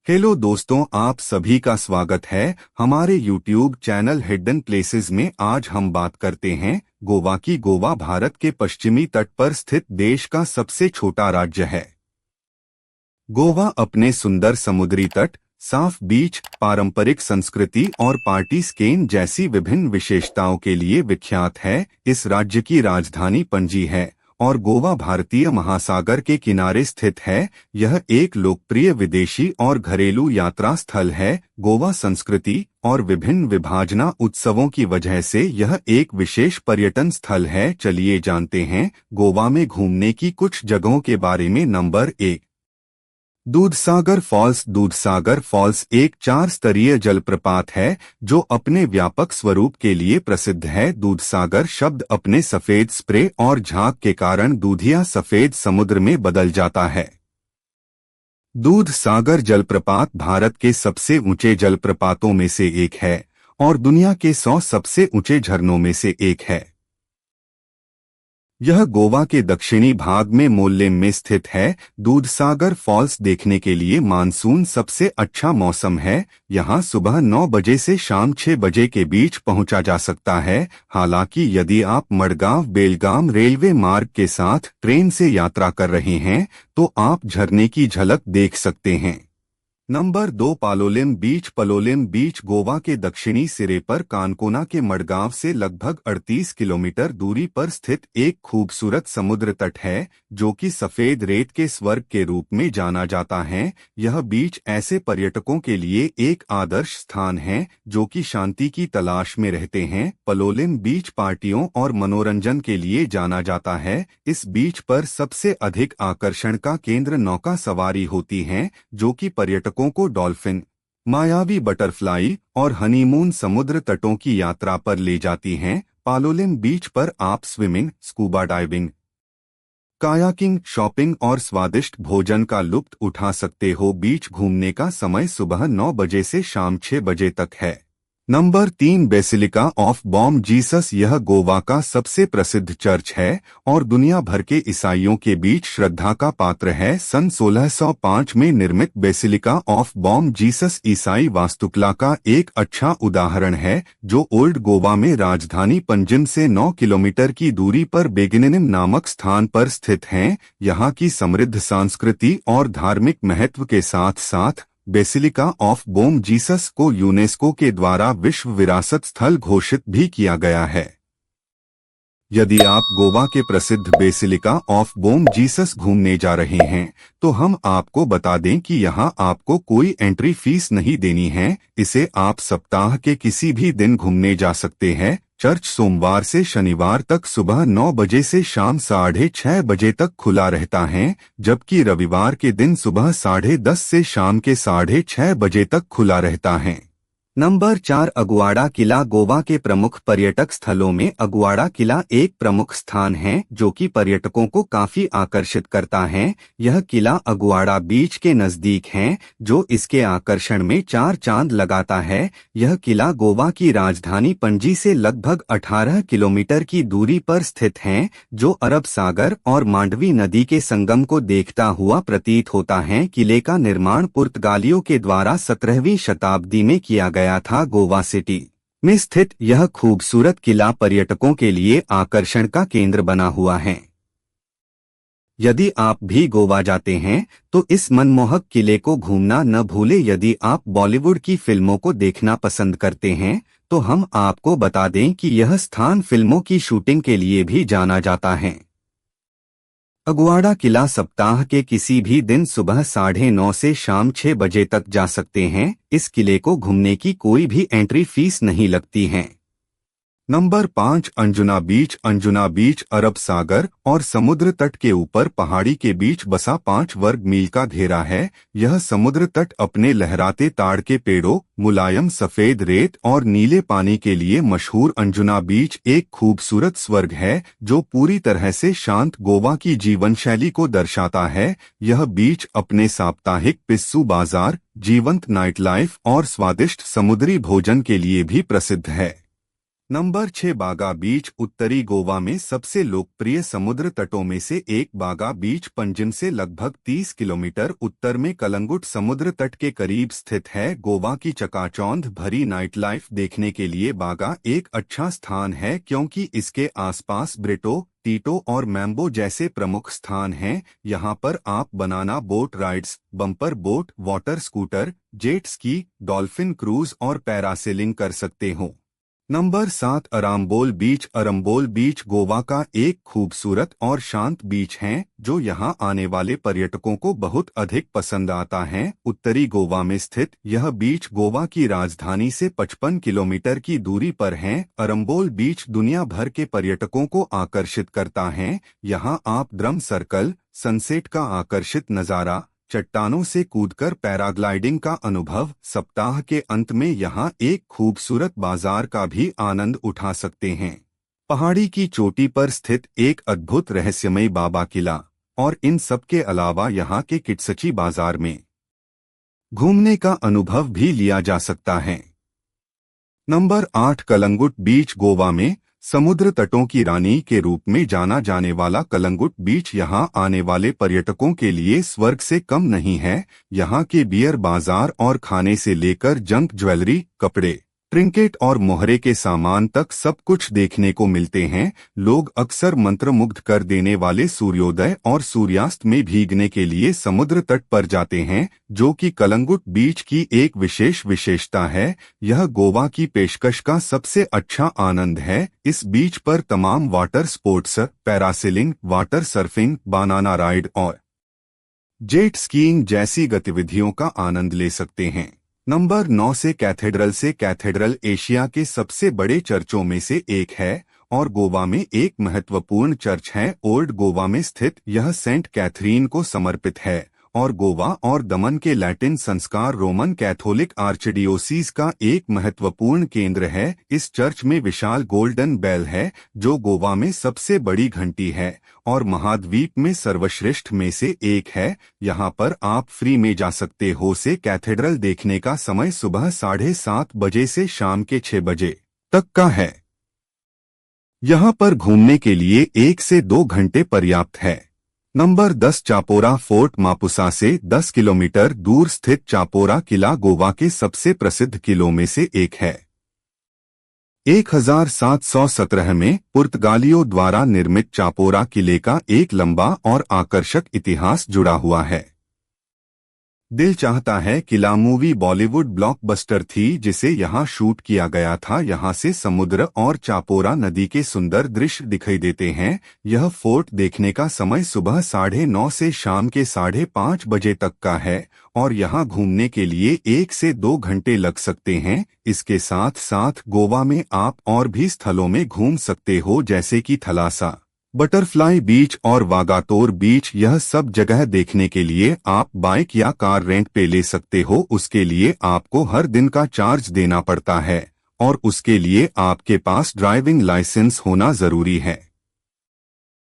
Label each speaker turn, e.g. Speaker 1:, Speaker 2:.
Speaker 1: Hello दोस्तों, आप सभी का स्वागत है हमारे YouTube चैनल हिडन प्लेसेस में। आज हम बात करते हैं गोवा की। गोवा भारत के पश्चिमी तट पर स्थित देश का सबसे छोटा राज्य है। गोवा अपने सुंदर समुद्री तट, साफ बीच, पारंपरिक संस्कृति और पार्टी स्केन जैसी विभिन्न विशेषताओं के लिए विख्यात है। इस राज्य की राजधानी पणजी है और गोवा भारतीय महासागर के किनारे स्थित है। यह एक लोकप्रिय विदेशी और घरेलू यात्रा स्थल है। गोवा संस्कृति और विभिन्न विभाजना उत्सवों की वजह से यह एक विशेष पर्यटन स्थल है। चलिए जानते हैं गोवा में घूमने की कुछ जगहों के बारे में। Number 1, Dudhsagar falls. Dudhsagar falls एक 4 स्तरीय जलप्रपात है जो अपने व्यापक स्वरूप के लिए प्रसिद्ध है। दूधसागर शब्द अपने सफेद स्प्रे और झाग के कारण दूधिया सफेद समुद्र में बदल जाता है। दूधसागर जलप्रपात भारत के सबसे ऊंचे जलप्रपातों में से एक है और दुनिया के 100 सबसे ऊंचे झरनों में से एक है। यह गोवा के दक्षिणी भाग में मोल्लेम में स्थित है। दूधसागर फॉल्स देखने के लिए मानसून सबसे अच्छा मौसम है। यहाँ सुबह 9 बजे से शाम 6 बजे के बीच पहुंचा जा सकता है। हालांकि यदि आप मडगांव बेलगाम रेलवे मार्ग के साथ ट्रेन से यात्रा कर रहे हैं तो आप झरने की झलक देख सकते हैं। नंबर 2, पालोलेम बीच। पालोलेम बीच गोवा के दक्षिणी सिरे पर कानकोना के मडगांव से लगभग 38 किलोमीटर दूरी पर स्थित एक खूबसूरत समुद्र तट है जो कि सफेद रेत के स्वर्ग के रूप में जाना जाता है। यह बीच ऐसे पर्यटकों के लिए एक आदर्श स्थान है जो कि शांति की तलाश में रहते हैं। पालोलेम बीच पार्टियों और मनोरंजन के लिए जाना जाता है। इस बीच पर सबसे अधिक आकर्षण का केंद्र नौका सवारी होती है जो कि पर्यटकों को डॉल्फिन, मायावी बटरफ्लाई और हनीमून समुद्र तटों की यात्रा पर ले जाती हैं। पालोलेम बीच पर आप swimming, scuba diving, kayaking, shopping और स्वादिष्ट भोजन का लुत्फ उठा सकते हो। बीच घूमने का समय सुबह 9 बजे से शाम 6 बजे तक है। Number 3, basilica of Bom Jesus. यह गोवा का सबसे प्रसिद्ध चर्च है और दुनिया भर के ईसाइयों के बीच श्रद्धा का पात्र है। सन 1605 में निर्मित बेसिलिका ऑफ बॉम जीसस ईसाई वास्तुकला का एक अच्छा उदाहरण है जो ओल्ड गोवा में राजधानी पणजिम से 9 किलोमीटर की दूरी पर बेगिनिनिम नामक स्थान पर स्थित है। यहाँ की समृद्ध संस्कृति और धार्मिक महत्व के साथ साथ बेसिलिका ऑफ बॉम जीसस को यूनेस्को के द्वारा विश्व विरासत स्थल घोषित भी किया गया है। यदि आप गोवा के प्रसिद्ध बेसिलिका ऑफ बॉम जीसस घूमने जा रहे हैं तो हम आपको बता दें कि यहाँ आपको कोई एंट्री फीस नहीं देनी है। इसे आप सप्ताह के किसी भी दिन घूमने जा सकते हैं। चर्च सोमवार से शनिवार तक सुबह 9 बजे से शाम 6:30 बजे तक खुला रहता है, जबकि रविवार के दिन सुबह 10:30 से शाम के 6:30 बजे तक खुला रहता है। नंबर 4, अगुआड़ा किला। गोवा के प्रमुख पर्यटक स्थलों में अगुआड़ा किला एक प्रमुख स्थान है जो कि पर्यटकों को काफी आकर्षित करता है। यह किला अगुआड़ा बीच के नजदीक है जो इसके आकर्षण में 4 चांद लगाता है। यह किला गोवा की राजधानी पणजी से लगभग 18 किलोमीटर की दूरी पर स्थित है जो अरब सागर और मांडवी नदी के संगम को देखता हुआ प्रतीत होता है। किले का निर्माण पुर्तगालियों के द्वारा 17वीं शताब्दी में किया गया था। गोवा सिटी में स्थित यह खूबसूरत किला पर्यटकों के लिए आकर्षण का केंद्र बना हुआ है। यदि आप भी गोवा जाते हैं तो इस मनमोहक किले को घूमना न भूलें। यदि आप बॉलीवुड की फिल्मों को देखना पसंद करते हैं तो हम आपको बता दें कि यह स्थान फिल्मों की शूटिंग के लिए भी जाना जाता है। अगुआड़ा किला सप्ताह के किसी भी दिन सुबह 9:30 से शाम 6 बजे तक जा सकते हैं। इस किले को घूमने की कोई भी एंट्री फीस नहीं लगती है। नंबर 5, अंजुना बीच। अंजुना बीच अरब सागर और समुद्र तट के ऊपर पहाड़ी के बीच बसा 5 वर्ग मील का घेरा है। यह समुद्र तट अपने लहराते ताड़ के पेड़ों, मुलायम सफेद रेत और नीले पानी के लिए मशहूर। अंजुना बीच एक खूबसूरत स्वर्ग है जो पूरी तरह से शांत गोवा की जीवन शैली को दर्शाता है। यह बीच अपने साप्ताहिक पिस्सू बाजार, जीवंत नाइट लाइफ और स्वादिष्ट समुद्री भोजन के लिए भी प्रसिद्ध है। नंबर 6 बागा बीच। उत्तरी गोवा में सबसे लोकप्रिय समुद्र तटों में से एक बागा बीच पंजिम से लगभग 30 किलोमीटर उत्तर में कलंगुट समुद्र तट के करीब स्थित है। गोवा की चकाचौंध भरी नाइट लाइफ देखने के लिए बागा एक अच्छा स्थान है, क्योंकि इसके आसपास ब्रिटो, टीटो और मैम्बो जैसे प्रमुख स्थान हैं। यहाँ पर आप banana boat rides, bumper boat, water scooter, jet ski, dolphin cruise और पैरासेलिंग कर सकते हो। नंबर 7 अराम्बोल बीच। अरम्बोल बीच गोवा का एक खूबसूरत और शांत बीच है, जो यहाँ आने वाले पर्यटकों को बहुत अधिक पसंद आता है। उत्तरी गोवा में स्थित यह बीच गोवा की राजधानी से 55 किलोमीटर की दूरी पर है। अरम्बोल बीच दुनिया भर के पर्यटकों को आकर्षित करता है। यहाँ आप ड्रम सर्कल, सनसेट का आकर्षित नज़ारा, चट्टानों से कूदकर पैराग्लाइडिंग का अनुभव, सप्ताह के अंत में यहाँ एक खूबसूरत बाजार का भी आनंद उठा सकते हैं। पहाड़ी की चोटी पर स्थित एक अद्भुत रहस्यमय बाबा किला और इन सब के अलावा यहाँ के किटसची बाजार में घूमने का अनुभव भी लिया जा सकता है। नंबर 8 कलंगुट बीच। गोवा में समुद्र तटों की रानी के रूप में जाना जाने वाला कलंगुट बीच यहाँ आने वाले पर्यटकों के लिए स्वर्ग से कम नहीं है। यहाँ के बियर बाजार और खाने से लेकर जंक ज्वेलरी, कपड़े, ट्रिंकेट और मोहरे के सामान तक सब कुछ देखने को मिलते हैं। लोग अक्सर मंत्रमुग्ध कर देने वाले सूर्योदय और सूर्यास्त में भीगने के लिए समुद्र तट पर जाते हैं, जो कि कलंगुट बीच की एक विशेष विशेषता है। यह गोवा की पेशकश का सबसे अच्छा आनंद है। इस बीच पर तमाम water sports, parasailing, water surfing, banana ride और जेट स्कीइंग जैसी गतिविधियों का आनंद ले सकते हैं। नंबर 9 से कैथेड्रल एशिया के सबसे बड़े चर्चों में से एक है और गोवा में एक महत्वपूर्ण चर्च है। ओल्ड गोवा में स्थित यह सेंट कैथरीन को समर्पित है और गोवा और दमन के लैटिन संस्कार रोमन कैथोलिक आर्चडियोसीज का एक महत्वपूर्ण केंद्र है। इस चर्च में विशाल गोल्डन बेल है, जो गोवा में सबसे बड़ी घंटी है और महाद्वीप में सर्वश्रेष्ठ में से एक है। यहाँ पर आप फ्री में जा सकते हो। से कैथेड्रल देखने का समय सुबह 7:30 बजे से शाम के 6 बजे तक का है। यहाँ पर घूमने के लिए 1 से 2 घंटे पर्याप्त है। Number 10 Chapora fort. मापुसा से 10 किलोमीटर दूर स्थित चापोरा किला गोवा के सबसे प्रसिद्ध किलों में से एक है। 1717 में पुर्तगालियों द्वारा निर्मित चापोरा किले का एक लंबा और आकर्षक इतिहास जुड़ा हुआ है। दिल चाहता है किला मूवी बॉलीवुड ब्लॉकबस्टर थी, जिसे यहाँ शूट किया गया था। यहाँ से समुद्र और चापोरा नदी के सुंदर दृश्य दिखाई देते हैं। यह फोर्ट देखने का समय सुबह 9:30 से शाम के 5:30 बजे तक का है और यहाँ घूमने के लिए 1 से 2 घंटे लग सकते हैं। इसके साथ साथ गोवा में आप और भी स्थलों में घूम सकते हो, जैसे कि थलासा, बटरफ्लाई बीच और वागातोर बीच। यह सब जगह देखने के लिए आप बाइक या कार रेंट पे ले सकते हो। उसके लिए आपको हर दिन का चार्ज देना पड़ता है और उसके लिए आपके पास ड्राइविंग लाइसेंस होना जरूरी है।